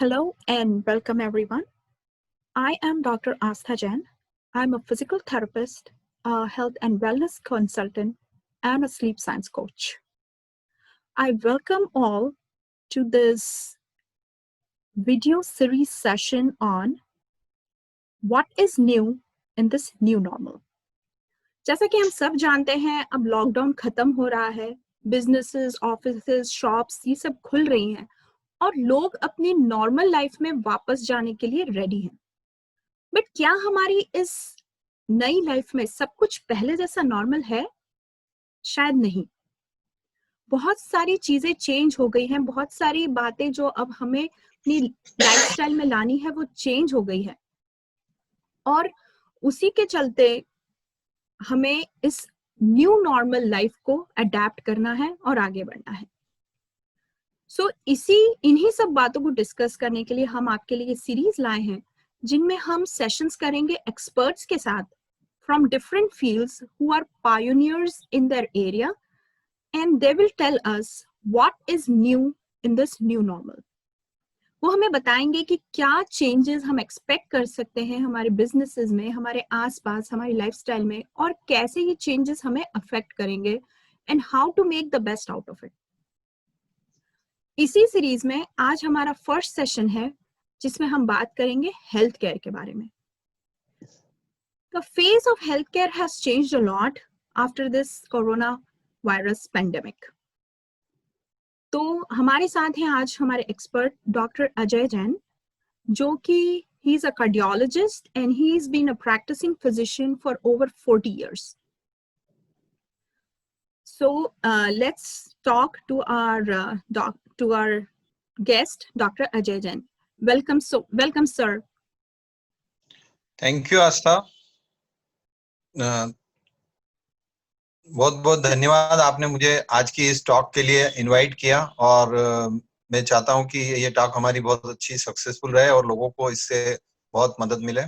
Hello and welcome everyone. I am Dr. Astha Jain. I'm a physical therapist, a health and wellness consultant, and a sleep science coach. I welcome all to this video series session on what is new in this new normal. जैसा कि हम सब जानते हैं, अब lockdown खत्म हो रहा है, बिजनेसेस, ऑफिसेस, शॉप्स ये सब खुल रही हैं और लोग अपनी नॉर्मल लाइफ में वापस जाने के लिए रेडी हैं। बट क्या हमारी इस नई लाइफ में सब कुछ पहले जैसा नॉर्मल है? शायद नहीं। बहुत सारी चीजें चेंज हो गई हैं, बहुत सारी बातें जो अब हमें अपनी लाइफस्टाइल में लानी है वो चेंज हो गई है और उसी के चलते हमें इस न्यू नॉर्मल लाइफ को अडेप्ट करना है और आगे बढ़ना है। इन्हीं सब बातों को डिस्कस करने के लिए हम आपके लिए सीरीज लाए हैं जिनमें हम सेशंस करेंगे एक्सपर्ट्स के साथ from different fields who are pioneers in their area, and they will tell us what is new in this new normal. वो हमें बताएंगे कि क्या चेंजेस हम एक्सपेक्ट कर सकते हैं हमारे बिजनेसेस में, हमारे आसपास, हमारी लाइफस्टाइल में, और कैसे ये चेंजेस हमें अफेक्ट करेंगे and how to make the best out of it. इसी सीरीज में आज हमारा फर्स्ट सेशन है जिसमें हम बात करेंगे हेल्थ केयर के बारे में। The face of healthcare has changed a lot after this coronavirus pandemic. तो हमारे साथ हैं आज हमारे एक्सपर्ट डॉक्टर अजय जैन, जो कि he is a cardiologist and he's been a practicing physician for over 40 years. So let's talk to our guest, Dr. Ajay Jain. Welcome, sir. Thank you, Astha. बहुत बहुत धन्यवाद, आपने मुझे आज की इस टॉक के लिए इनवाइट किया और मैं चाहता हूं कि ये टॉक हमारी बहुत अच्छी सक्सेसफुल रहे और लोगों को इससे बहुत मदद मिले।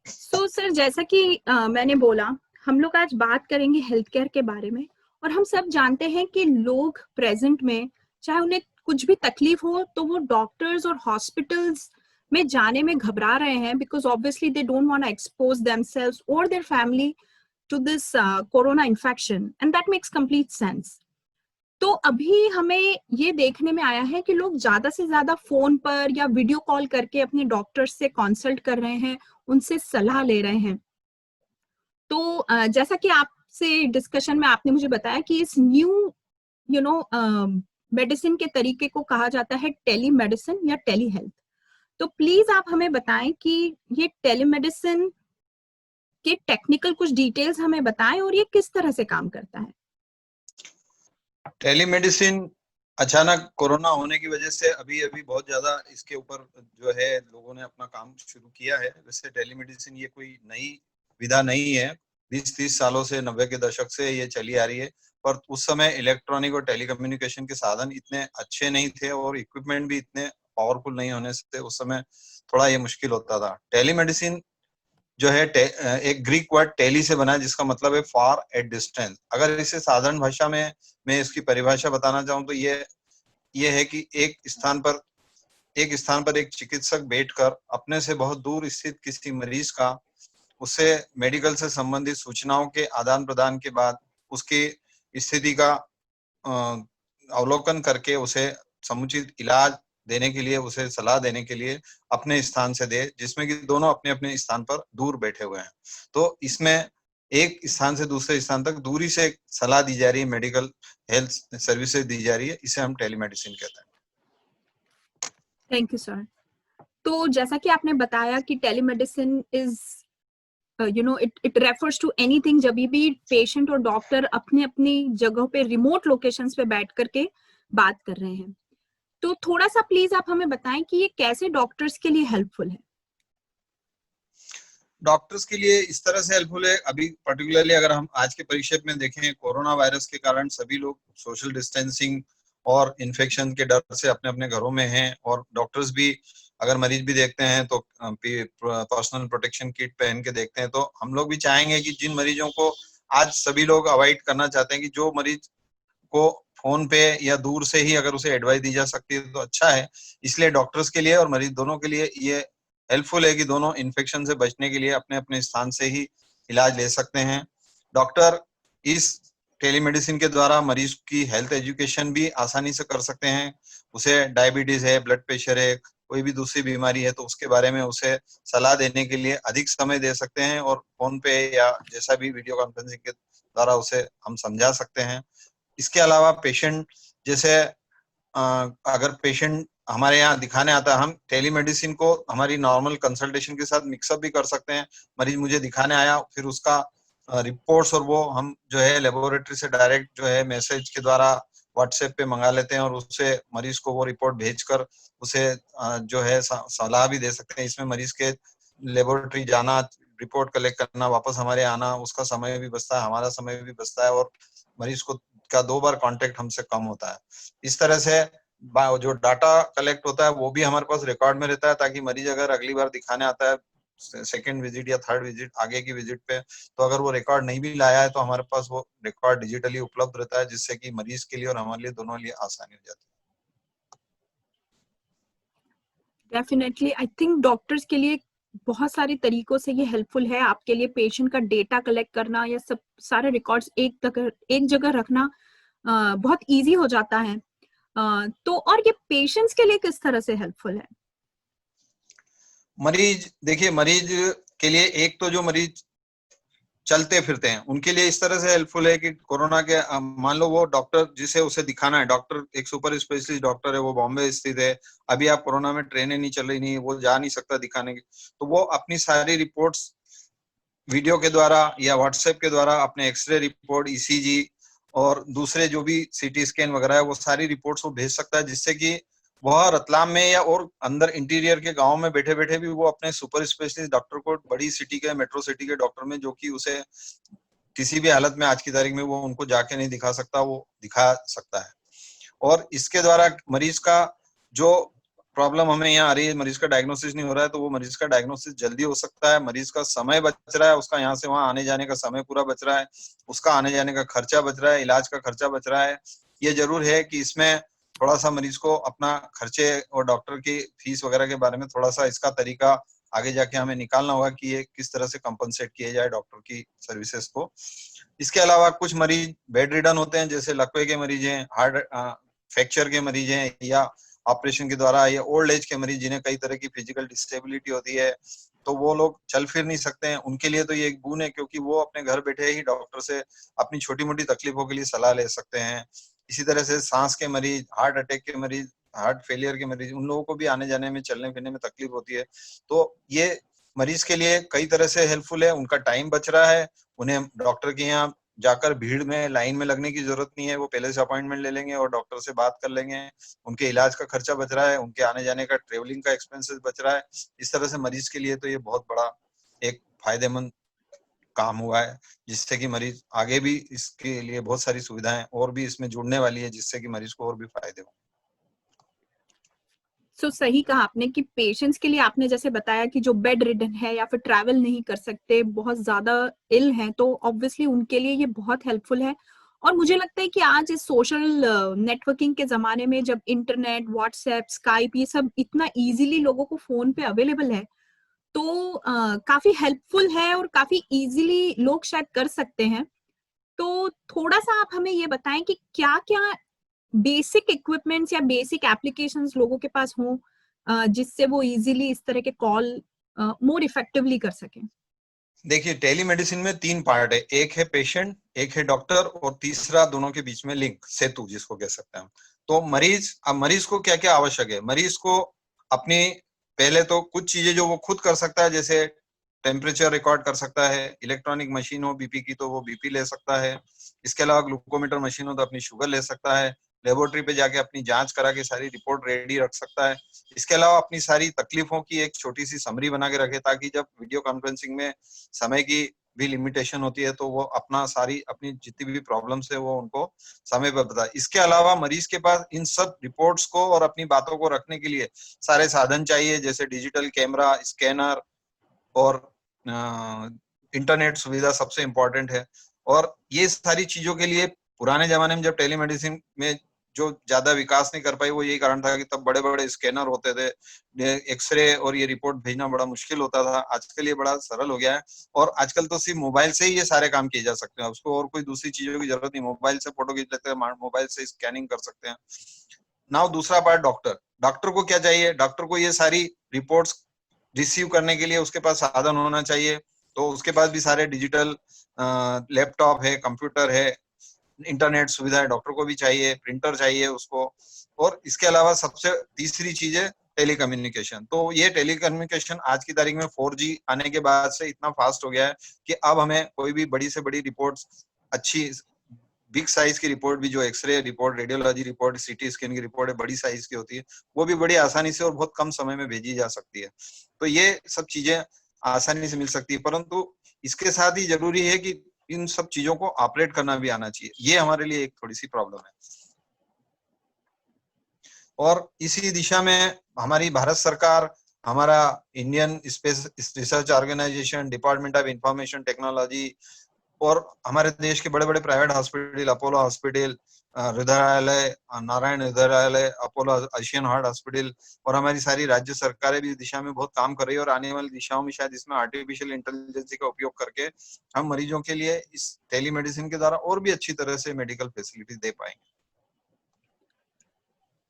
सर, जैसा कि मैंने बोला, हम लोग आज बात करेंगे हेल्थ केयर के बारे में और हम सब जानते हैं कि लोग प्रेजेंट में चाहे उन्हें कुछ भी तकलीफ हो तो वो डॉक्टर्स और हॉस्पिटल्स में जाने में घबरा रहे हैं because obviously they don't want to expose themselves और their family to this corona infection, and that makes complete sense. तो अभी हमें ये देखने में आया है कि लोग ज्यादा से ज्यादा फोन पर या वीडियो कॉल करके अपने डॉक्टर से कंसल्ट कर रहे हैं, उनसे सलाह ले रहे हैं। तो जैसा कि आपसे डिस्कशन में आपने मुझे बताया कि इस न्यू मेडिसिन के तरीके को कहा जाता है टेली मेडिसिन या टेली हेल्थ। तो प्लीज आप हमें बताएं कि ये टेलीमेडिसिन के टेक्निकल कुछ डिटेल्स हमें बताएं और ये किस तरह से काम करता है। टेलीमेडिसिन अचानक कोरोना होने की वजह से अभी बहुत ज्यादा इसके ऊपर जो है लोगों ने अपना काम शुरू किया है। वैसे टेलीमेडिसिन ये कोई नई विधा नहीं है, 20-30 सालों से, 90 के दशक से ये चली आ रही है। पर उस समय इलेक्ट्रॉनिक और टेलीकम्युनिकेशन के साधन इतने अच्छे नहीं थे और इक्विपमेंट भी इतने पावरफुल नहीं होने से उस समय थोड़ा ये मुश्किल होता था। टेलीमेडिसिन जो है एक ग्रीक वर्ड टेली से बना है जिसका मतलब है फार एट डिस्टेंस। अगर इसे साधारण भाषा में मैं इसकी परिभाषा बताना चाहूँ तो ये है कि एक स्थान पर एक चिकित्सक बैठकर अपने से बहुत दूर स्थित किसी मरीज का उससे मेडिकल से संबंधित सूचनाओं के आदान प्रदान के बाद उसकी स्थिति का अवलोकन करके उसे समुचित इलाज देने के लिए, उसे सलाह देने के लिए अपने स्थान से दे, जिसमें कि दोनों अपने अपने स्थान पर दूर बैठे हुए हैं। तो इसमें एक स्थान से दूसरे स्थान तक दूरी से सलाह दी जा रही है, मेडिकल हेल्थ सर्विसेज दी जा रही है, इसे हम टेलीमेडिसिन कहते हैं। Thank you sir. तो जैसा कि आपने बताया कि telemedicine is it refers to anything जब भी पेशेंट और डॉक्टर अपनी अपनी जगह पे रिमोट लोकेशंस पे बैठ करके बात कर रहे हैं। तो थोड़ा सा प्लीज आप हमें बताएं कि ये कैसे डॉक्टर्स के लिए हेल्पफुल है। डॉक्टर्स के लिए इस तरह से हेल्पफुल है, अभी पर्टिकुलरली अगर हम आज के परिक्षेप में देखें, कोरोना वायरस के कारण सभी लोग सोशल डिस्टेंसिंग और इन्फेक्शन के डर से अपने अपने घरों में हैं और डॉक्टर्स भी अगर मरीज भी देखते हैं तो पर्सनल प्रोटेक्शन किट पहन के देखते हैं। तो हम लोग भी चाहेंगे कि जिन मरीजों को आज सभी लोग अवॉइड करना चाहते हैं कि जो मरीज को फोन पे या दूर से ही अगर उसे एडवाइस दी जा सकती है तो अच्छा है। इसलिए डॉक्टर्स के लिए और मरीज दोनों के लिए ये हेल्पफुल है कि दोनों इन्फेक्शन से बचने के लिए अपने अपने स्थान से ही इलाज ले सकते हैं। डॉक्टर इस टेलीमेडिसिन के द्वारा मरीज की हेल्थ एजुकेशन भी आसानी से कर सकते हैं। उसे डायबिटीज है, ब्लड प्रेशर है, कोई भी दूसरी बीमारी है तो उसके बारे में उसे सलाह देने के लिए अधिक समय दे सकते हैं और फोन पे या जैसा भी वीडियो कॉन्फ्रेंसिंग के द्वारा उसे हम समझा सकते हैं। इसके अलावा पेशेंट जैसे अगर पेशेंट हमारे यहाँ दिखाने आता है, हम टेलीमेडिसिन को हमारी नॉर्मल कंसल्टेशन के साथ मिक्सअप भी कर सकते हैं। मरीज मुझे दिखाने आया, फिर उसका रिपोर्ट्स और वो हम जो है लेबोरेटरी से डायरेक्ट जो है मैसेज के द्वारा व्हाट्सएप पे मंगा लेते हैं और उससे मरीज को वो रिपोर्ट भेजकर उसे जो है सलाह भी दे सकते हैं। इसमें मरीज के लेबोरेटरी जाना, रिपोर्ट कलेक्ट करना, वापस हमारे आना, उसका समय भी बचता है, हमारा समय भी बचता है और मरीज को का 2 बार कांटेक्ट हमसे कम होता है। इस तरह से जो डाटा कलेक्ट होता है वो भी हमारे पास रिकॉर्ड में रहता है, ताकि मरीज अगर अगली बार दिखाने आता है सेकेंड विजिट या थर्ड विजिट आगे की विजिट पे, तो अगर वो रिकॉर्ड नहीं भी लाया है तो हमारे पास वो रिकॉर्ड डिजिटली उपलब्ध रहता है, जिससे कि मरीज के लिए और हमारे लिए दोनों लिए आसानी हो जाती है। डेफिनेटली आई थिंक डॉक्टर्स के लिए बहुत सारे तरीकों से ये हेल्पफुल है। आपके लिए पेशेंट का डेटा कलेक्ट करना या सब सारे रिकॉर्ड्स एक जगह रखना बहुत इजी हो जाता है। तो और ये पेशेंट्स के लिए किस तरह से हेल्पफुल है? मरीज देखिए, मरीज के लिए एक तो जो मरीज चलते फिरते हैं उनके लिए इस तरह से हेल्पफुल है कि कोरोना के मान लो वो डॉक्टर जिसे उसे दिखाना है, डॉक्टर एक सुपर स्पेशलिस्ट डॉक्टर है, वो बॉम्बे स्थित है, अभी आप कोरोना में ट्रेनें नहीं चल रही, नहीं वो जा नहीं सकता दिखाने की, तो वो अपनी सारी रिपोर्ट्स वीडियो के द्वारा या व्हाट्सएप के द्वारा अपने एक्सरे रिपोर्ट, ईसीजी और दूसरे जो भी सीटी स्कैन वगैरह है वो सारी रिपोर्ट्स वो भेज सकता है, जिससे कि वह रतलाम में या और अंदर इंटीरियर के गांव में बैठे बैठे भी वो अपने सुपर स्पेशलिस्ट डॉक्टर को बड़ी सिटी के मेट्रो सिटी के डॉक्टर में, जो कि उसे किसी भी हालत में आज की तारीख में वो उनको जाके नहीं दिखा सकता, वो दिखा सकता है। और इसके द्वारा मरीज का जो प्रॉब्लम हमें यहाँ आ रही है, मरीज का डायग्नोसिस नहीं हो रहा है, तो वो मरीज का डायग्नोसिस जल्दी हो सकता है, मरीज का समय बच रहा है, उसका यहाँ से वहां आने जाने का समय पूरा बच रहा है, उसका आने जाने का खर्चा बच रहा है, इलाज का खर्चा बच रहा है। ये जरूर है कि इसमें थोड़ा सा मरीज को अपना खर्चे और डॉक्टर की फीस वगैरह के बारे में थोड़ा सा इसका तरीका आगे जाके हमें निकालना होगा कि ये किस तरह से कंपनसेट किए जाए डॉक्टर की सर्विसेज को। इसके अलावा कुछ मरीज बेड रिडन होते हैं, जैसे लकवे के मरीज हैं, हार्ट फ्रैक्चर के मरीज हैं, या ऑपरेशन के द्वारा, या ओल्ड एज के मरीज जिन्हें कई तरह की फिजिकल डिसेबिलिटी होती है, तो वो लोग चल फिर नहीं सकते हैं, उनके लिए तो ये एक बोon है, क्योंकि वो अपने घर बैठे ही डॉक्टर से अपनी छोटी मोटी तकलीफों के लिए सलाह ले सकते हैं। इसी तरह से सांस के मरीज, हार्ट अटैक के मरीज, हार्ट फेलियर के मरीज, उन लोगों को भी आने जाने में, चलने फिरने में तकलीफ होती है, तो ये मरीज के लिए कई तरह से हेल्पफुल है। उनका टाइम बच रहा है, उन्हें डॉक्टर के यहाँ जाकर भीड़ में लाइन में लगने की जरूरत नहीं है, वो पहले से अपॉइंटमेंट ले लेंगे और डॉक्टर से बात कर लेंगे, उनके इलाज का खर्चा बच रहा है, उनके आने जाने का ट्रेवलिंग का एक्सपेंसेस बच रहा है। इस तरह से मरीज के लिए तो ये बहुत बड़ा एक फायदेमंद काम हुआ है, जिससे कि मरीज आगे भी इसके लिए बहुत सारी सुविधाएं और भी इसमें जुड़ने वाली है, जिससे कि मरीज को और भी फायदे हो। सही कहा आपने कि पेशेंट्स के लिए आपने जैसे बताया कि जो बेड रिडन है या फिर ट्रैवल नहीं कर सकते, बहुत ज्यादा इल हैं, तो ऑब्वियसली उनके लिए ये बहुत हेल्पफुल है। और मुझे लगता है कि आज इस सोशल नेटवर्किंग के जमाने में जब इंटरनेट, व्हाट्सएप, स्काइप ये सब इतना इजीली लोगों को फोन पे अवेलेबल है, तो काफी हेल्पफुल है और काफी इजीली लोग शायद कर सकते हैं। तो थोड़ा सा आप हमें ये बताएं कि क्या क्या बेसिक इक्विपमेंट्स या बेसिक एप्लीकेशंस लोगों के पास हों जिससे वो इजीली इस तरह के कॉल मोर इफेक्टिवली कर सकें। देखिए, टेलीमेडिसिन में 3 पार्ट है, एक है पेशेंट, एक है डॉक्टर और तीसरा दोनों के बीच में लिंक, सेतु जिसको कह सकते हैं हम। तो मरीज को क्या क्या आवश्यक है, मरीज को अपनी पहले तो कुछ चीजें जो वो खुद कर सकता है, जैसे टेम्परेचर रिकॉर्ड कर सकता है, इलेक्ट्रॉनिक मशीन हो बीपी की तो वो बीपी ले सकता है, इसके अलावा ग्लूकोमीटर मशीन हो तो अपनी शुगर ले सकता है, लेबोरेटरी पे जाके अपनी जांच करा के सारी रिपोर्ट रेडी रख सकता है। इसके अलावा अपनी सारी तकलीफों की एक छोटी सी समरी बना के रखे, ताकि जब वीडियो कॉन्फ्रेंसिंग में समय की भी लिमिटेशन होती है तो वो अपनी जितनी भी प्रॉब्लम्स है वो उनको समय पर बताए। इसके अलावा मरीज के पास इन सब रिपोर्ट्स को और अपनी बातों को रखने के लिए सारे साधन चाहिए, जैसे डिजिटल कैमरा, स्कैनर और इंटरनेट सुविधा सबसे इम्पोर्टेंट है। और ये सारी चीजों के लिए पुराने जमाने में जब टेलीमेडिसिन में जो ज्यादा विकास नहीं कर पाई वो यही कारण था कि तब बड़े बड़े स्कैनर होते थे, एक्सरे और ये रिपोर्ट भेजना बड़ा मुश्किल होता था। आजकल ये बड़ा सरल हो गया है और आजकल तो सिर्फ मोबाइल से ही ये सारे काम किए जा सकते हैं, उसको और कोई दूसरी चीजों की जरूरत नहीं, मोबाइल से फोटो खींच लेते हैं, मोबाइल से स्कैनिंग कर सकते हैं। नाउ दूसरा पार्ट, डॉक्टर। डॉक्टर को क्या चाहिए? डॉक्टर को ये सारी रिपोर्ट्स रिसीव करने के लिए उसके पास साधन होना चाहिए, तो उसके पास भी सारे डिजिटल लैपटॉप है, कंप्यूटर है, इंटरनेट सुविधा है, डॉक्टर को भी चाहिए, प्रिंटर चाहिए उसको। और इसके अलावा सबसे तीसरी चीज है टेलीकम्युनिकेशन। तो ये टेलीकम्युनिकेशन आज की तारीख में 4G आने के बाद से इतना फास्ट हो गया है कि अब हमें कोई भी बड़ी से बड़ी रिपोर्ट्स, अच्छी बिग साइज की रिपोर्ट भी, जो x-ray report, radiology report, CT scan की रिपोर्ट है, बड़ी साइज की होती है, वो भी बड़ी आसानी से और बहुत कम समय में भेजी जा सकती है। तो ये सब चीजें आसानी से मिल सकती है, परंतु इसके साथ ही जरूरी है कि इन सब चीजों को ऑपरेट करना भी आना चाहिए। ये हमारे लिए एक थोड़ी सी प्रॉब्लम है। और इसी दिशा में हमारी भारत सरकार, हमारा Indian space research organisation, department of information technology और हमारे देश के बड़े बड़े private hospital, Apollo hospital, Hrudayalaya, Narayana Hrudayalaya, Apollo Asian heart hospital और हमारी सारी राज्य सरकारें भी इस दिशा में बहुत काम कर रही है और आने वाली दिशाओं में शायद इसमें आर्टिफिशियल इंटेलिजेंस का उपयोग करके हम मरीजों के लिए इस टेलीमेडिसिन के द्वारा और भी अच्छी तरह से मेडिकल फैसिलिटी दे पाएंगे।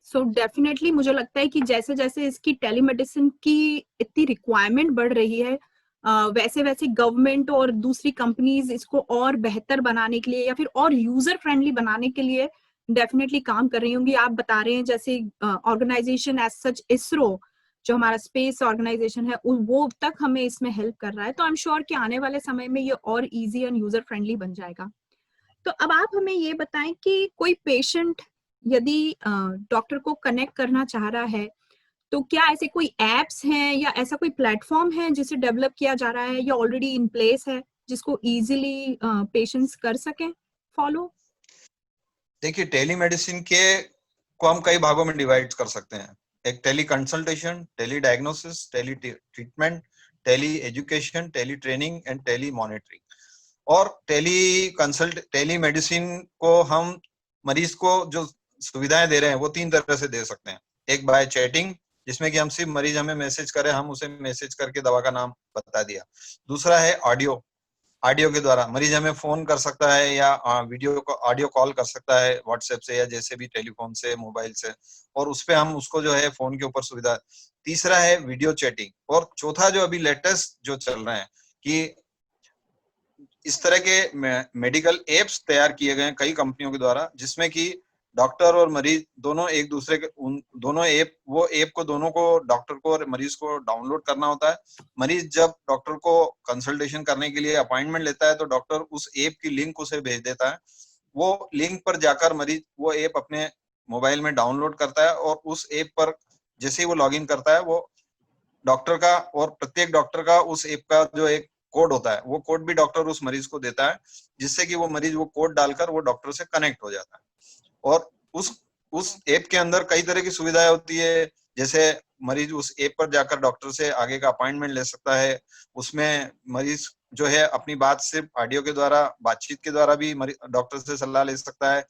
सो डेफिनेटली मुझे लगता है कि जैसे जैसे इसकी टेलीमेडिसिन की इतनी रिक्वायरमेंट बढ़ रही है, वैसे वैसे गवर्नमेंट और दूसरी कंपनीज इसको और बेहतर बनाने के लिए या फिर और यूजर फ्रेंडली बनाने के लिए डेफिनेटली काम कर रही होंगी। आप बता रहे हैं जैसे ऑर्गेनाइजेशन एज सच इसरो, जो हमारा स्पेस ऑर्गेनाइजेशन है, वो तक हमें इसमें हेल्प कर रहा है। तो आई एम श्योर कि आने वाले समय में ये और इजी एंड यूजर फ्रेंडली बन जाएगा। तो अब आप हमें ये बताएं कि कोई पेशेंट यदि डॉक्टर को कनेक्ट करना चाह रहा है, तो क्या ऐसे कोई एप्स हैं या ऐसा कोई प्लेटफॉर्म है जिसे डेवलप किया जा रहा है या ऑलरेडी इन प्लेस है जिसको इजीली पेशेंट्स कर सकें फॉलो? देखिए, टेलीमेडिसिन के को हम कई भागों में डिवाइड कर सकते हैं। एक tele consultation, tele diagnosis, tele treatment, tele education, tele training and tele monitoring. और टेली मेडिसिन को हम मरीज को जो सुविधाएं दे रहे हैं वो तीन तरह से दे सकते हैं। एक बाय चैटिंग, जिसमें कि हम सिर्फ मरीज हमें मैसेज करे, हम उसे मैसेज करके दवा का नाम बता दिया। दूसरा है ऑडियो, ऑडियो के द्वारा मरीज हमें फोन कर सकता है या वीडियो को ऑडियो कॉल कर सकता है व्हाट्सएप से या जैसे भी टेलीफोन से, मोबाइल से, और उस पे हम उसको जो है फोन के ऊपर सुविधा। तीसरा है वीडियो चैटिंग। और चौथा जो अभी लेटेस्ट जो चल रहे हैं कि इस तरह के मेडिकल एप्स तैयार किए गए हैं कई कंपनियों के द्वारा, जिसमें कि डॉक्टर और मरीज दोनों एक दूसरे के उन दोनों ऐप वो ऐप को दोनों को डॉक्टर को और मरीज को डाउनलोड करना होता है। मरीज जब डॉक्टर को कंसल्टेशन करने के लिए अपॉइंटमेंट लेता है तो डॉक्टर उस ऐप की लिंक उसे भेज देता है। वो लिंक पर जाकर मरीज वो ऐप अपने मोबाइल में डाउनलोड करता है और उस ऐप पर जैसे ही वो लॉगिन करता है, वो डॉक्टर का और प्रत्येक डॉक्टर का उस ऐप का जो एक कोड होता है वो कोड भी डॉक्टर उस मरीज को देता है, जिससे कि वो मरीज वो कोड डालकर वो डॉक्टर से कनेक्ट हो जाता है। और उस ऐप के अंदर कई तरह की सुविधाएं होती है, जैसे मरीज उस ऐप पर जाकर डॉक्टर से आगे का अपॉइंटमेंट ले सकता है। उसमें मरीज जो है अपनी बात सिर्फ ऑडियो के द्वारा, बातचीत के द्वारा भी डॉक्टर से सलाह ले सकता है।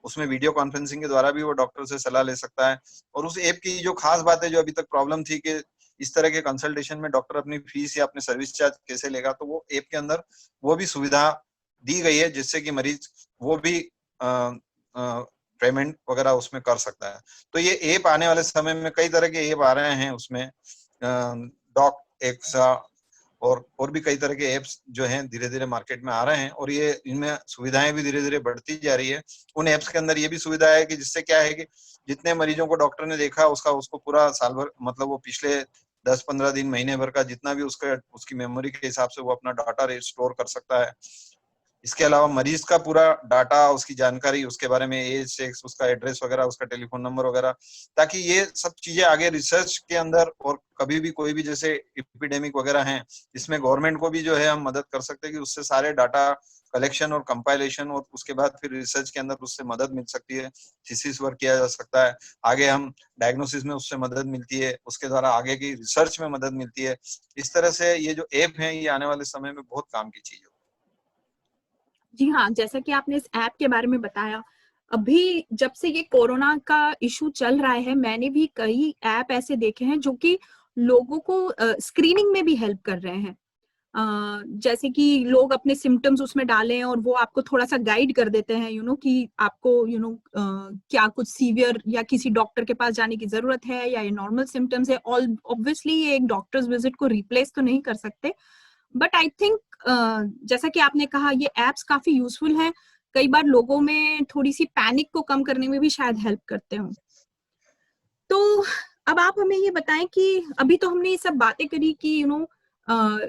उसमें वीडियो कॉन्फ्रेंसिंग के द्वारा भी वो डॉक्टर से सलाह ले सकता है। और उस ऐप की जो खास बात है, जो अभी तक प्रॉब्लम थी कि इस तरह के कंसल्टेशन में डॉक्टर अपनी फीस या अपने सर्विस चार्ज कैसे लेगा, तो वो ऐप के अंदर वो भी सुविधा दी गई है, जिससे कि मरीज वो भी पेमेंट वगैरह उसमें कर सकता है। तो ये ऐप आने वाले समय में कई तरह के ऐप आ रहे हैं, उसमें डॉक एक्सा और भी कई तरह के एप्स जो हैं धीरे धीरे मार्केट में आ रहे हैं, और ये इनमें सुविधाएं भी धीरे धीरे बढ़ती जा रही है। उन एप्स के अंदर ये भी सुविधा है कि जिससे क्या है कि जितने मरीजों को डॉक्टर ने देखा उसको पूरा साल भर, मतलब वो पिछले 10-15 दिन, महीने भर का जितना भी उसकी मेमोरी के हिसाब से वो अपना डाटा स्टोर कर सकता है। इसके अलावा मरीज का पूरा डाटा, उसकी जानकारी, उसके बारे में एज, सेक्स, उसका एड्रेस वगैरह, उसका टेलीफोन नंबर वगैरह, ताकि ये सब चीजें आगे रिसर्च के अंदर और कभी भी कोई भी जैसे एपिडेमिक वगैरह हैं, इसमें गवर्नमेंट को भी जो है हम मदद कर सकते हैं कि उससे सारे डाटा कलेक्शन और कंपाइलेशन, और उसके बाद फिर रिसर्च के अंदर उससे मदद मिल सकती है, थीसिस वर्क किया जा सकता है। आगे हम डायग्नोसिस में उससे मदद मिलती है, उसके द्वारा आगे की रिसर्च में मदद मिलती है। इस तरह से ये जो ऐप है ये आने वाले समय में बहुत काम की चीज है। जी हाँ, जैसा कि आपने इस ऐप के बारे में बताया, अभी जब से ये कोरोना का इश्यू चल रहा है, मैंने भी कई ऐप ऐसे देखे हैं जो कि लोगों को स्क्रीनिंग में भी हेल्प कर रहे हैं। जैसे कि लोग अपने सिम्पटम्स उसमें डालें और वो आपको थोड़ा-सा गाइड कर देते हैं, कि आपको क्या कुछ सीवियर या किसी डॉक्टर के पास जाने की ज़रूरत है या ये नॉर्मल सिम्पटम्स है। ऑल ऑब्वियसली ये एक डॉक्टर्स विज़िट को रिप्लेस तो नहीं कर सकते, बट आई थिंक जैसा कि आपने कहा ये ऐप्स काफ़ी यूज़फुल हैं। कई बार लोगों में थोड़ी-सी पैनिक को कम करने में भी शायद हेल्प करते हों। तो अब आप हमें ये बताएँ कि अभी तो हमने ये सब बातें करी कि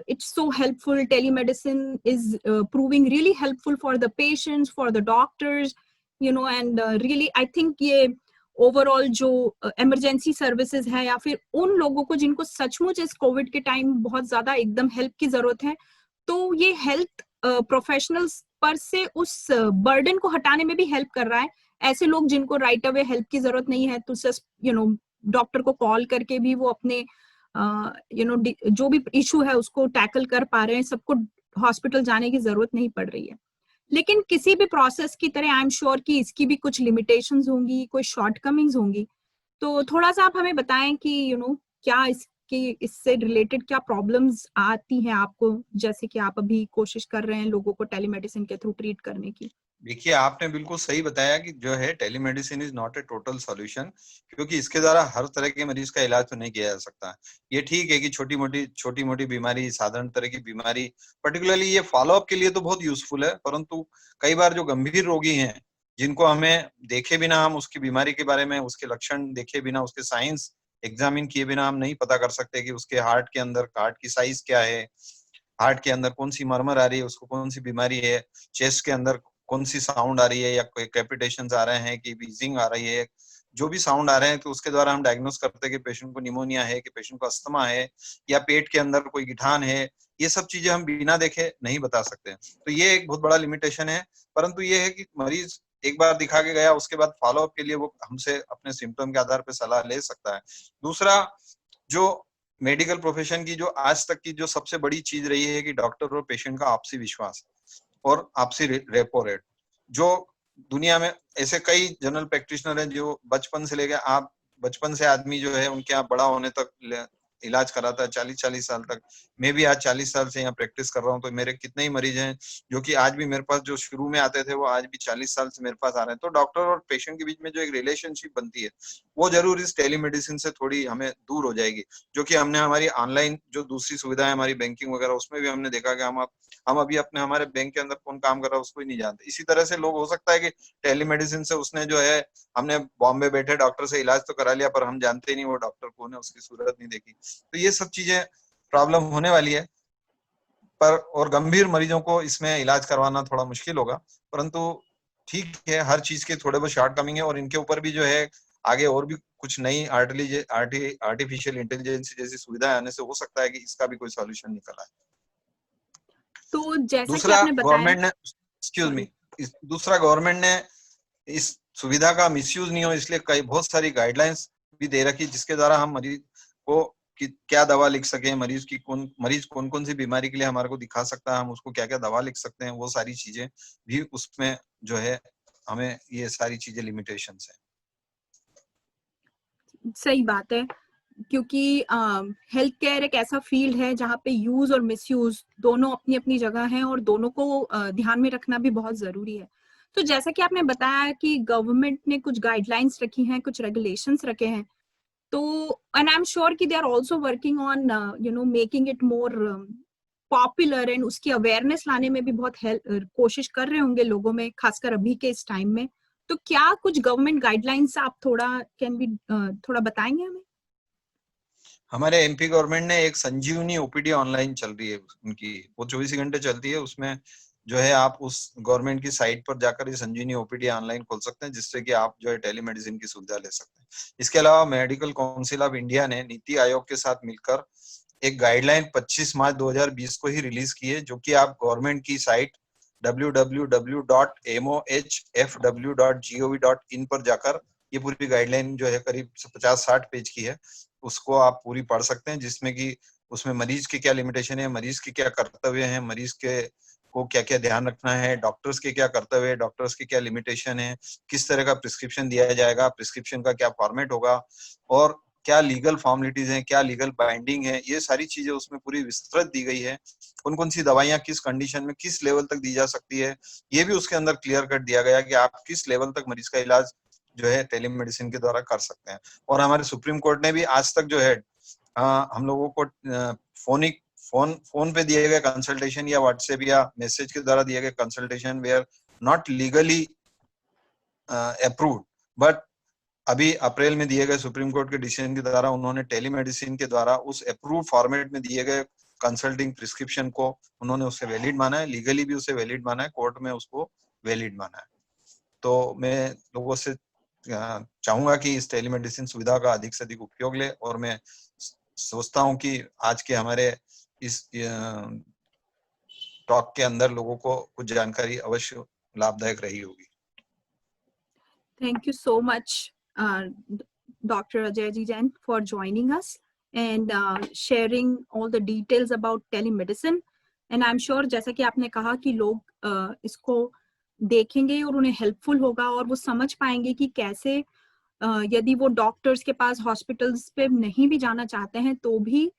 it's so helpful, telemedicine is proving really helpful for the patients, for the doctors, and really I think ये ओवरऑल जो इमरजेंसी सर्विसेज है या फिर उन लोगों को जिनको सचमुच इस कोविड के टाइम बहुत ज़्यादा एकदम हेल्प की ज़रूरत है, तो ये हेल्थ प्रोफेशनल्स पर से उस बर्डन को हटाने में भी हेल्प कर रहा है। ऐसे लोग जिनको राइट अवे हेल्प की जरूरत नहीं है, तो जस्ट डॉक्टर को कॉल करके भी वो अपने जो भी इशू है उसको टैकल कर पा रहे हैं, सबको हॉस्पिटल जाने की जरूरत नहीं पड़ रही है। लेकिन किसी भी प्रोसेस की तरह आई एम श्योर कि इसकी भी कुछ लिमिटेशंस होंगी, कोई शॉर्टकमिंग्स होंगी। तो थोड़ा-सा आप हमें बताएँ कि क्या इसकी इससे रिलेटेड क्या प्रॉब्लम्स आती हैं आपको, जैसे कि आप अभी कोशिश कर रहे हैं लोगों को टेलीमेडिसिन के थ्रू ट्रीट करने की? देखिए, आपने बिल्कुल सही बताया कि जो है telemedicine is not a total solution, क्योंकि इसके द्वारा हर तरह के मरीज का इलाज तो नहीं किया जा सकता। ये ठीक है कि छोटी-मोटी बीमारी, साधारण तरह की बीमारी, पर्टिकुलरली ये फॉलोअप के लिए तो बहुत यूजफुल है, परंतु कई बार जो गंभीर रोगी हैं, जिनको हमें देखे बिना हम उसकी बीमारी के बारे में, उसके लक्षण देखे बिना, उसके साइंस एग्जामिन किए बिना हम नहीं पता कर सकते कि उसके हार्ट के अंदर हार्ट की साइज क्या है, हार्ट के अंदर कौन सी मरमर आ रही है, उसको कौन सी बीमारी है, चेस्ट के अंदर कौन सी साउंड आ रही है या कोई कैपिटेशंस आ रहे हैं कि व्हीजिंग आ रही है, जो भी साउंड आ रहे हैं तो उसके द्वारा हम डायग्नोस करते हैं कि पेशेंट को निमोनिया है, कि पेशेंट को अस्थमा है या पेट के अंदर कोई गिठान है। ये सब चीजें हम बिना देखे नहीं बता सकते, तो ये एक बहुत बड़ा लिमिटेशन है। परंतु ये है कि मरीज एक बार दिखा के गया, उसके बाद फॉलोअप के लिए वो हमसे अपने सिम्टम के आधार पर सलाह ले सकता है। दूसरा, जो मेडिकल प्रोफेशन की जो आज तक की जो सबसे बड़ी चीज रही है कि डॉक्टर और पेशेंट का आपसी विश्वास और आपसी रेपो रेट। जो दुनिया में ऐसे कई जनरल प्रैक्टिशनर हैं जो बचपन से आदमी जो है उनके यहाँ बड़ा होने तक इलाज कराता है, 40-40 साल तक। मैं भी आज 40 साल से यहाँ प्रैक्टिस कर रहा हूँ, तो मेरे कितने ही मरीज हैं जो कि आज भी मेरे पास, जो शुरू में आते थे वो आज भी 40 साल से मेरे पास आ रहे हैं। तो डॉक्टर और पेशेंट के बीच में जो एक रिलेशनशिप बनती है, वो जरूर इस टेलीमेडिसिन से थोड़ी हमें दूर हो जाएगी। जो कि हमने हमारी ऑनलाइन जो दूसरी सुविधा है हमारी बैंकिंग वगैरह, उसमें भी हमने देखा कि हम अभी अपने हमारे बैंक के अंदर कौन काम कर रहा है उसको ही नहीं जानते। इसी तरह से लोग, हो सकता है कि टेलीमेडिसिन से उसने जो है, हमने बॉम्बे बैठे डॉक्टर से इलाज तो करा लिया पर हम जानते ही नहीं वो डॉक्टर कौन है, उसकी सूरत नहीं देखी। तो ये सब चीजें प्रॉब्लम होने वाली है, पर और गंभीर मरीजों को इसमें इलाज करवाना थोड़ा मुश्किल होगा। परंतु ठीक है, हर चीज के थोड़े बहुत शॉर्ट कमिंग है और इनके ऊपर भी जो है आगे और भी कुछ नई आर्टिफिशियल इंटेलिजेंस जैसी सुविधाएं आने से हो सकता है कि इसका भी कोई सॉल्यूशन निकल आए। तो जैसा कि दूसरा, आपने बताया। गवर्नमेंट ने एक्सक्यूज मी सॉरी। दूसरा, गवर्नमेंट ने इस सुविधा का मिसयूज नहीं हो इसलिए कई बहुत सारी गाइडलाइंस भी दे रखी, जिसके द्वारा हम मरीज को कि क्या दवा लिख सके, मरीज कौन कौन सी बीमारी के लिए हमारे को दिखा सकता है, हम उसको क्या क्या दवा लिख सकते हैं, वो सारी चीजें भी उसमें जो है, हमें ये सारी चीजें लिमिटेशंस है। सही बात है, क्योंकि हेल्थ केयर एक ऐसा फील्ड है जहाँ पे यूज और मिसयूज दोनों अपनी अपनी जगह हैं और दोनों को ध्यान में रखना भी बहुत जरूरी है। तो जैसा कि आपने बताया कि गवर्नमेंट ने कुछ गाइडलाइंस रखी हैं, कुछ रेगुलेशंस रखे हैं, तो एंड आई एम श्योर कि they are also working on making it more popular, and उसकी अवेयरनेस लाने में भी बहुत कोशिश कर रहे होंगे लोगों में, खासकर अभी के इस टाइम में। तो क्या कुछ गवर्नमेंट गाइडलाइंस आप थोड़ा बताएंगे हमें? हमारे एमपी गवर्नमेंट ने एक संजीवनी ओपीडी ऑनलाइन चल रही है उनकी, वो 24 घंटे चलती है। उसमें जो है आप उस गवर्नमेंट की साइट पर जाकर ये संजीवनी ओपीडी ऑनलाइन खोल सकते हैं, जिससे कि आप जो है टेलीमेडिसिन की सुविधा ले सकते हैं। इसके अलावा मेडिकल काउंसिल ऑफ इंडिया ने नीति आयोग के साथ मिलकर एक गाइडलाइन 25 मार्च 2020 को ही रिलीज की है, जो कि आप गवर्नमेंट की साइट www.mohfw.gov.in पर जाकर, ये पूरी गाइडलाइन जो है करीब 50-60 पेज की है, उसको आप पूरी पढ़ सकते हैं, जिसमें कि उसमें मरीज के क्या लिमिटेशन है, मरीज के क्या कर्तव्य हैं, मरीज के को क्या क्या ध्यान रखना है, डॉक्टर्स के क्या कर्तव्य है, डॉक्टर्स के क्या लिमिटेशन है, किस तरह का प्रिस्क्रिप्शन दिया जाएगा, प्रिस्क्रिप्शन का क्या फॉर्मेट होगा, और क्या लीगल फॉर्मेलिटीज हैं, क्या लीगल बाइंडिंग है, ये सारी चीजें उसमें पूरी विस्तृत दी गई है। कौन कौन सी दवाइयां किस कंडीशन में किस लेवल तक दी जा सकती है, ये भी उसके अंदर क्लियर कट दिया गया कि आप किस लेवल तक मरीज का इलाज जो है टेलीमेडिसिन के द्वारा कर सकते हैं। और हमारे सुप्रीम कोर्ट ने भी आज तक जो है हम लोगों को फोन पे दिए गए कंसल्टेशन या व्हाट्सएप या मैसेज के द्वारा दिए गए consultation were not legally approved, but अभी अप्रैल में दिए गए सुप्रीम कोर्ट के डिसीजन के द्वारा उन्होंने टेलीमेडिसिन के द्वारा उस अप्रूव फॉर्मेट में दिए गए कंसल्टिंग प्रिस्क्रिप्शन को उन्होंने उसे वैलिड माना है, लीगली भी उसे वैलिड माना है, कोर्ट में उसको वैलिड माना है। तो मैं लोगों से चाहूंगा कि इस टेलीमेडिसिन सुविधा का अधिक से अधिक उपयोग ले, और मैं सोचता हूं कि आज के हमारे इस टॉक के अंदर लोगों को कुछ जानकारी अवश्य लाभदायक रही होगी। Thank you so much, Dr. Ajay Jain, for joining us and sharing all the details about telemedicine. And I'm sure, जैसा कि आपने कहा कि लोग इसको देखेंगे और उन्हें हेल्पफुल होगा और वो समझ पाएंगे कि कैसे यदि वो डॉक्टर्स के पास हॉस्पिटल्स पे नहीं भी जाना चाहते हैं तो भी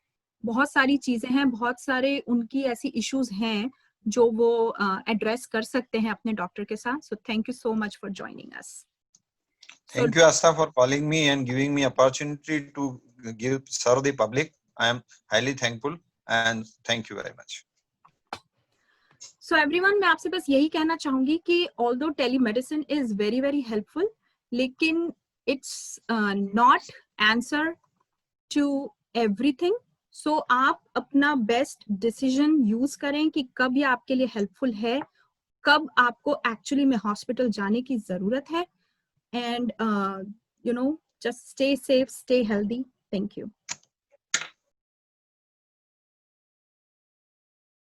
बहुत सारी चीजें हैं, बहुत सारे उनकी ऐसी इश्यूज हैं जो वो एड्रेस कर सकते हैं अपने डॉक्टर के साथ. So thank you so much for joining us. Thank you, Asta, for calling me and giving me opportunity to serve the public. I am highly thankful and thank you very much. So everyone, मैं आपसे बस यही कहना चाहूंगी कि although telemedicine is very very helpful, लेकिन it's not answer to everything. So आप अपना best decision use करें कि कब ये आपके लिए helpful है, कब आपको actually में hospital जाने की जरूरत है. And just stay safe, stay healthy. Thank you.